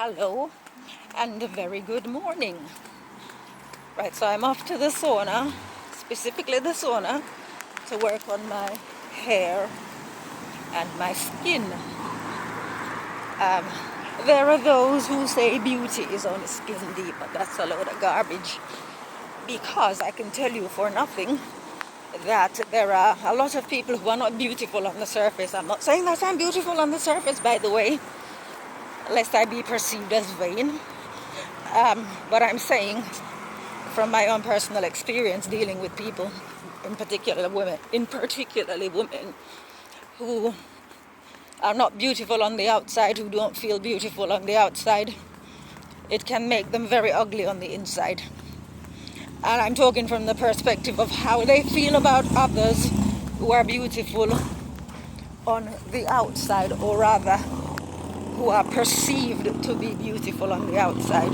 Hello and a very good morning. Right, so I'm off to the sauna, specifically the sauna, to work on my hair and my skin. There are those who say beauty is only skin deep, but that's a load of garbage, because I can tell you for nothing that there are a lot of people who are not beautiful on the surface. I'm not saying that I'm beautiful on the surface, by the way, lest I be perceived as vain. But I'm saying, from my own personal experience dealing with people, particularly women who are not beautiful on the outside, who don't feel beautiful on the outside, it can make them very ugly on the inside. And I'm talking from the perspective of how they feel about others who are beautiful on the outside, or rather, who are perceived to be beautiful on the outside.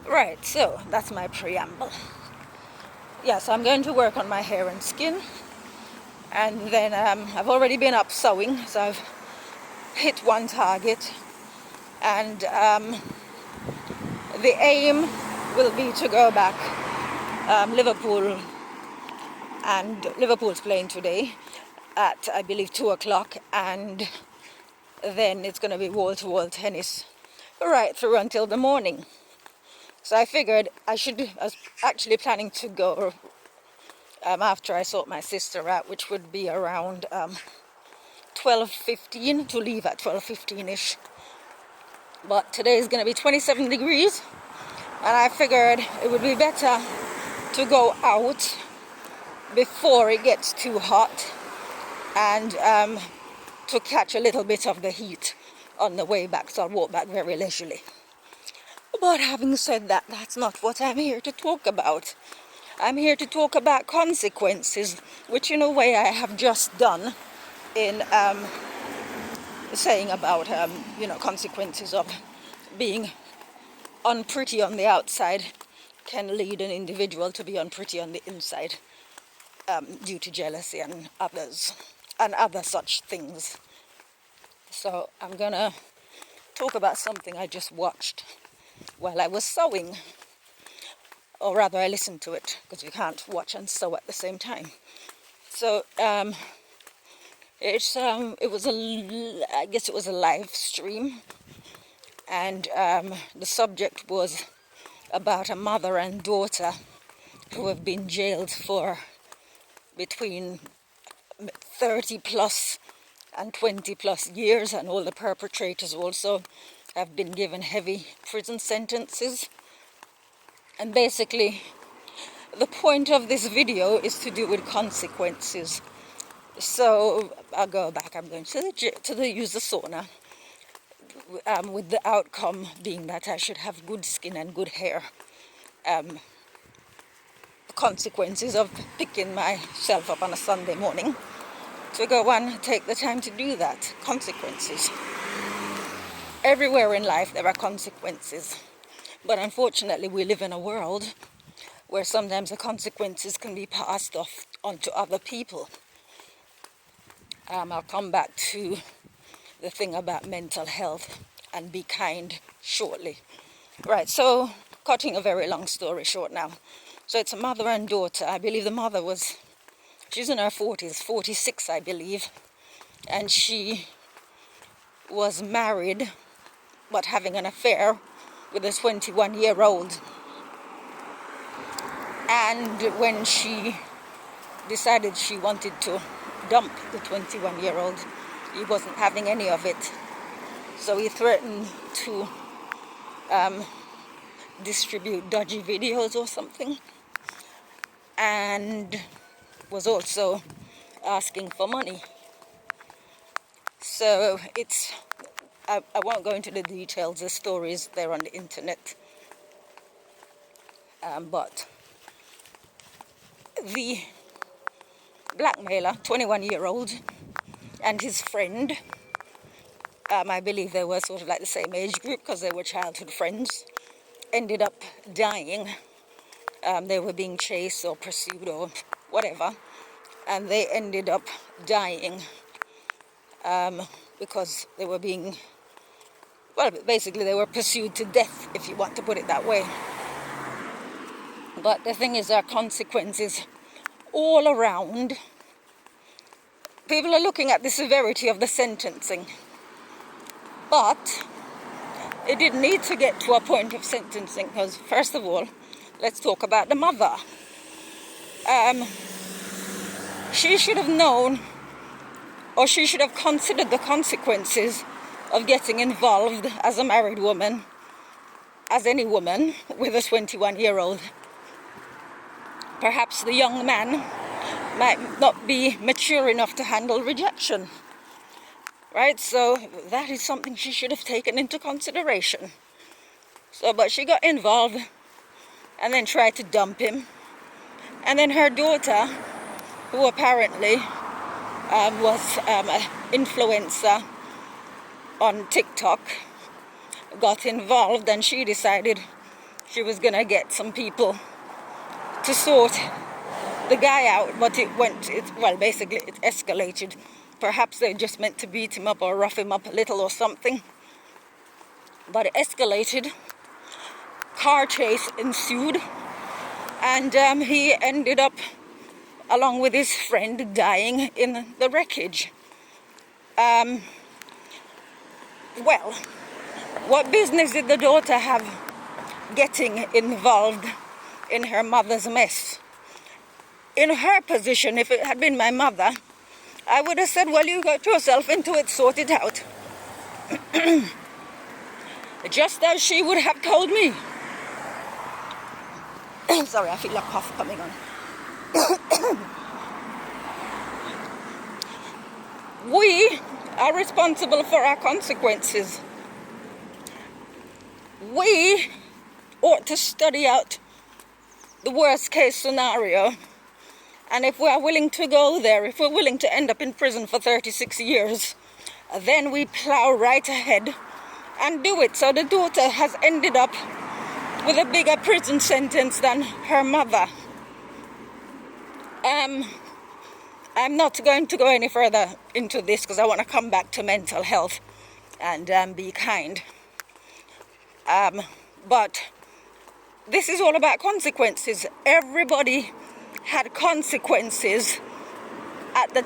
Right, so that's my preamble. Yes, I'm going to work on my hair and skin, and then I've already been up sewing, so I've hit one target, and the aim will be to go back. Liverpool's playing today at, I believe, 2 o'clock, and then it's going to be wall-to-wall tennis right through until the morning. So I figured I was actually planning to go after I sort my sister out, which would be around 12:15, to leave at 12:15ish. But today is going to be 27 degrees, and I figured it would be better to go out before it gets too hot, and to catch a little bit of the heat on the way back, so I'll walk back very leisurely. But having said that, that's not what I'm here to talk about. I'm here to talk about consequences, which in a way I have just done in saying about consequences of being unpretty on the outside can lead an individual to be unpretty on the inside, due to jealousy and other such things. So I'm gonna talk about something I just watched while I was sewing, or rather I listened to it, because you can't watch and sew at the same time. So I guess it was a live stream, and the subject was about a mother and daughter who have been jailed for between 30 plus and 20 plus years, and all the perpetrators also have been given heavy prison sentences. And basically the point of this video is to do with consequences. So I'll go back. I'm going to use the sauna, with the outcome being that I should have good skin and good hair. Consequences of picking myself up on a Sunday morning to go and take the time to do that. Consequences. Everywhere in life there are consequences, but unfortunately we live in a world where sometimes the consequences can be passed off onto other people. I'll come back to the thing about mental health and be kind shortly. Right, so cutting a very long story short now. So it's a mother and daughter. I believe the mother she's in her 40s, 46 I believe, and she was married but having an affair with a 21-year-old. And when she decided she wanted to dump the 21-year-old, he wasn't having any of it. So he threatened to distribute dodgy videos or something, and was also asking for money. So I won't go into the details, the stories there on the internet, but the blackmailer, 21-year-old, and his friend, I believe they were sort of like the same age group because they were childhood friends, ended up dying. They were being chased or pursued or whatever, and they ended up dying because they were being well, basically they were pursued to death, if you want to put it that way. But the thing is, there are consequences all around. People are looking at the severity of the sentencing, but it didn't need to get to a point of sentencing, because first of all, let's talk about the mother. She should have known, or she should have considered the consequences of getting involved as a married woman, as any woman, with a 21-year-old. Perhaps the young man might not be mature enough to handle rejection, right? So that is something she should have taken into consideration. So, but she got involved and then tried to dump him. And then her daughter, who apparently was an influencer on TikTok, got involved, and she decided she was going to get some people to sort the guy out, but basically it escalated. Perhaps they just meant to beat him up or rough him up a little or something. But it escalated. Car chase ensued, and he ended up, along with his friend, dying in the wreckage. Well, what business did the daughter have getting involved in her mother's mess? In her position, if it had been my mother, I would have said, well, you got yourself into it, sort it out. Just as she would have told me. Sorry, I feel a cough coming on. We are responsible for our consequences. We ought to study out the worst case scenario. And if we are willing to go there, if we're willing to end up in prison for 36 years, then we plow right ahead and do it. So the daughter has ended up with a bigger prison sentence than her mother. I'm not going to go any further into this because I want to come back to mental health and be kind. But this is all about consequences. Everybody had consequences at the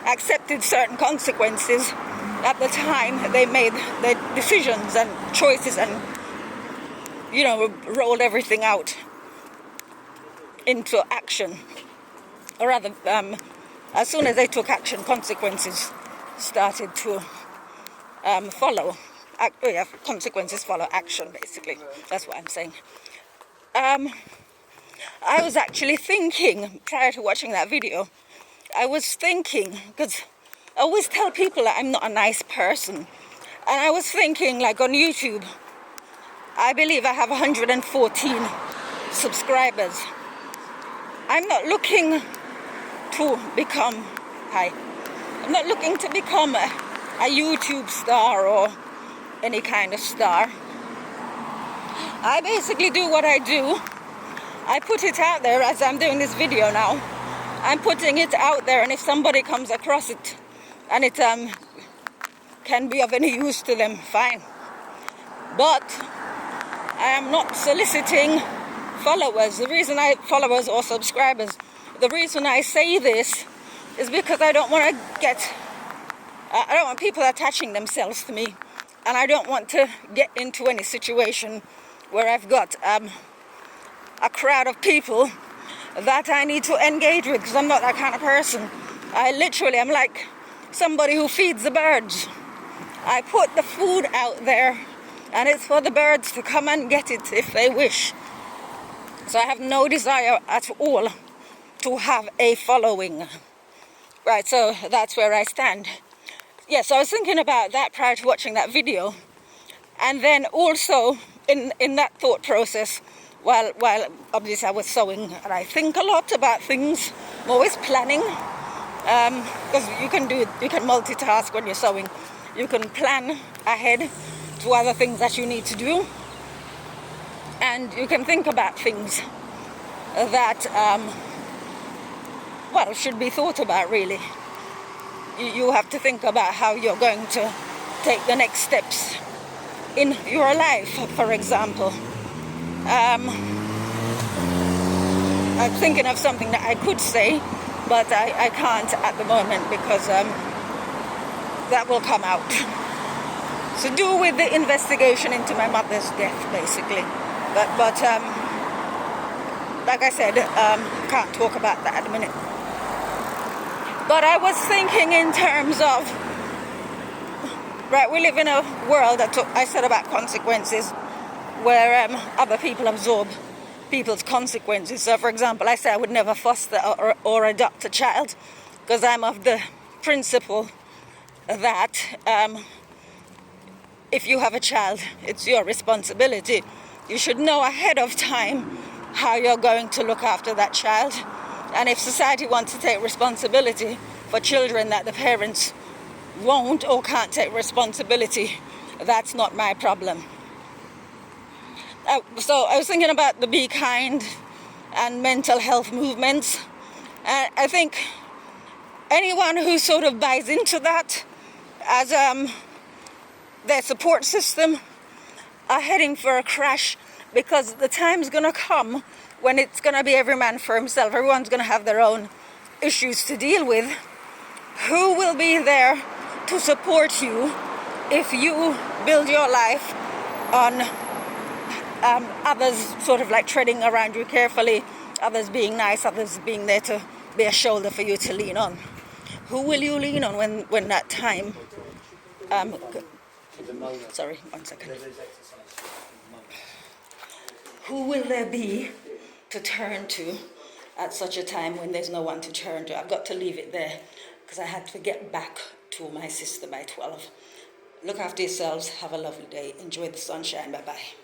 accepted certain consequences at the time they made their decisions and choices and, rolled everything out into action. Or rather, as soon as they took action, consequences started to follow. Consequences follow action, basically. That's what I'm saying. I was actually thinking, prior to watching that video, because I always tell people that I'm not a nice person. And I was thinking, like on YouTube, I believe I have 114 subscribers. I'm not looking to become, I'm not looking to become a YouTube star or any kind of star. I basically do what I do. I put it out there as I'm doing this video now. I'm putting it out there, and if somebody comes across it and it can be of any use to them, fine. But I am not soliciting followers. Followers or subscribers. The reason I say this is because I don't want people attaching themselves to me, and I don't want to get into any situation where I've got a crowd of people that I need to engage with, because I'm not that kind of person. I'm like somebody who feeds the birds. I put the food out there, and it's for the birds to come and get it if they wish. So I have no desire at all to have a following. Right, so that's where I stand. Yes, I was thinking about that prior to watching that video. And then also in that thought process, while obviously I was sewing, and I think a lot about things. I'm always planning, because you can multitask when you're sewing. You can plan ahead to other things that you need to do, and you can think about things that should be thought about, really. You have to think about how you're going to take the next steps in your life, for example. I'm thinking of something that I could say, but I can't at the moment because that will come out. To do with the investigation into my mother's death, basically. But like I said, can't talk about that at the minute. But I was thinking in terms of, right, we live in a world that I said about consequences, where other people absorb people's consequences. So, for example, I say I would never foster or adopt a child because I'm of the principle that if you have a child, it's your responsibility. You should know ahead of time how you're going to look after that child. And if society wants to take responsibility for children that the parents won't or can't take responsibility, that's not my problem. So I was thinking about the Be Kind and mental health movements. I think anyone who sort of buys into that as their support system are heading for a crash, because the time's going to come when it's going to be every man for himself. Everyone's going to have their own issues to deal with. Who will be there to support you if you build your life on others sort of like treading around you carefully, others being nice, others being there to be a shoulder for you to lean on? Who will you lean on when that time... sorry, 1 second. Who will there be to turn to at such a time when there's no one to turn to? I've got to leave it there because I had to get back to my sister by 12. Look after yourselves. Have a lovely day. Enjoy the sunshine. Bye-bye.